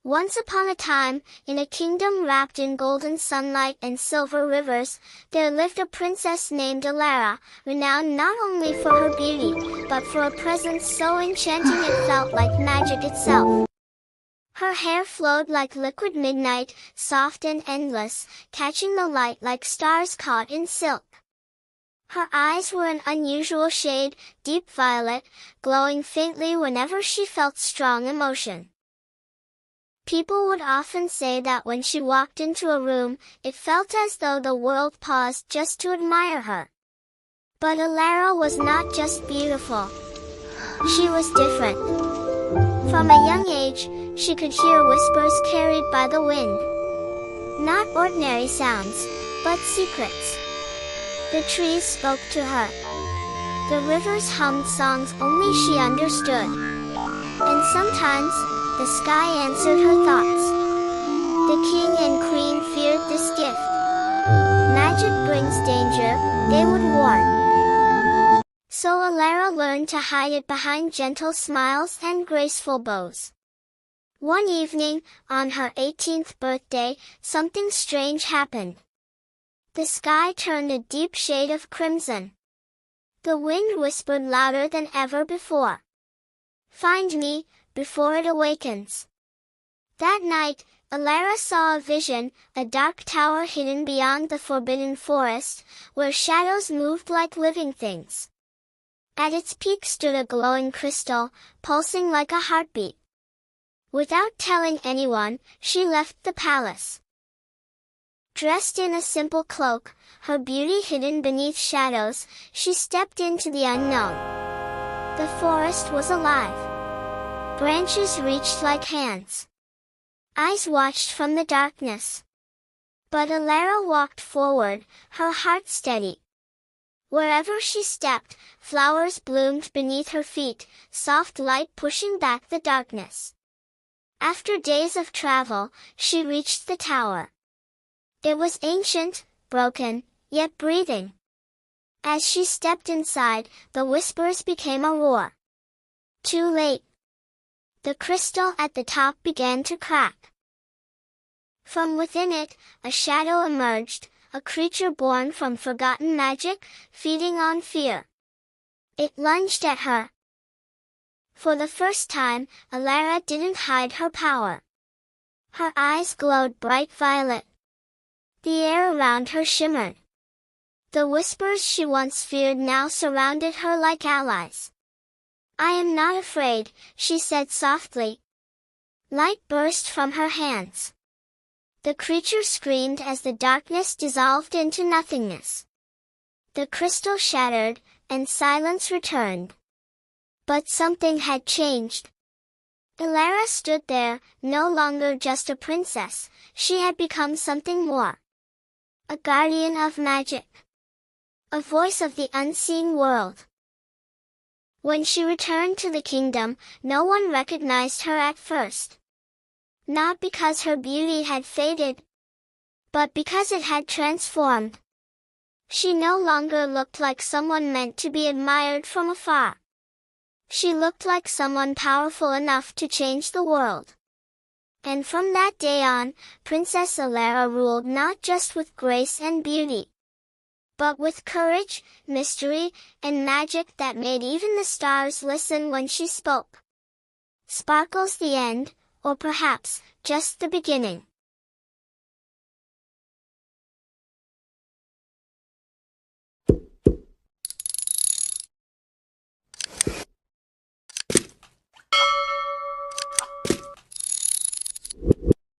Once upon a time, in a kingdom wrapped in golden sunlight and silver rivers, there lived a princess named Elara, renowned not only for her beauty, but for a presence so enchanting it felt like magic itself. Her hair flowed like liquid midnight, soft and endless, catching the light like stars caught in silk. Her eyes were an unusual shade, deep violet, glowing faintly whenever she felt strong emotion. People would often say that when she walked into a room, it felt as though the world paused just to admire her. But Elara was not just beautiful. She was different. From a young age, she could hear whispers carried by the wind. Not ordinary sounds, but secrets. The trees spoke to her. The rivers hummed songs only she understood. And sometimes, the sky answered her thoughts. The king and queen feared this gift. Magic brings danger, they would warn. So Elara learned to hide it behind gentle smiles and graceful bows. One evening, on her 18th birthday, something strange happened. The sky turned a deep shade of crimson. The wind whispered louder than ever before. "Find me, before it awakens." That night, Elara saw a vision, a dark tower hidden beyond the forbidden forest, where shadows moved like living things. At its peak stood a glowing crystal, pulsing like a heartbeat. Without telling anyone, she left the palace. Dressed in a simple cloak, her beauty hidden beneath shadows, she stepped into the unknown. The forest was alive. Branches reached like hands. Eyes watched from the darkness. But Elara walked forward, her heart steady. Wherever she stepped, flowers bloomed beneath her feet, soft light pushing back the darkness. After days of travel, she reached the tower. It was ancient, broken, yet breathing. As she stepped inside, the whispers became a roar. Too late. The crystal at the top began to crack. From within it, a shadow emerged, a creature born from forgotten magic, feeding on fear. It lunged at her. For the first time, Elara didn't hide her power. Her eyes glowed bright violet. The air around her shimmered. The whispers she once feared now surrounded her like allies. "I am not afraid," she said softly. Light burst from her hands. The creature screamed as the darkness dissolved into nothingness. The crystal shattered, and silence returned. But something had changed. Elara stood there, no longer just a princess, she had become something more. A guardian of magic. A voice of the unseen world. When she returned to the kingdom, no one recognized her at first. Not because her beauty had faded, but because it had transformed. She no longer looked like someone meant to be admired from afar. She looked like someone powerful enough to change the world. And from that day on, Princess Elara ruled not just with grace and beauty, but with courage, mystery, and magic that made even the stars listen when she spoke. Sparkles the end, or perhaps, just the beginning.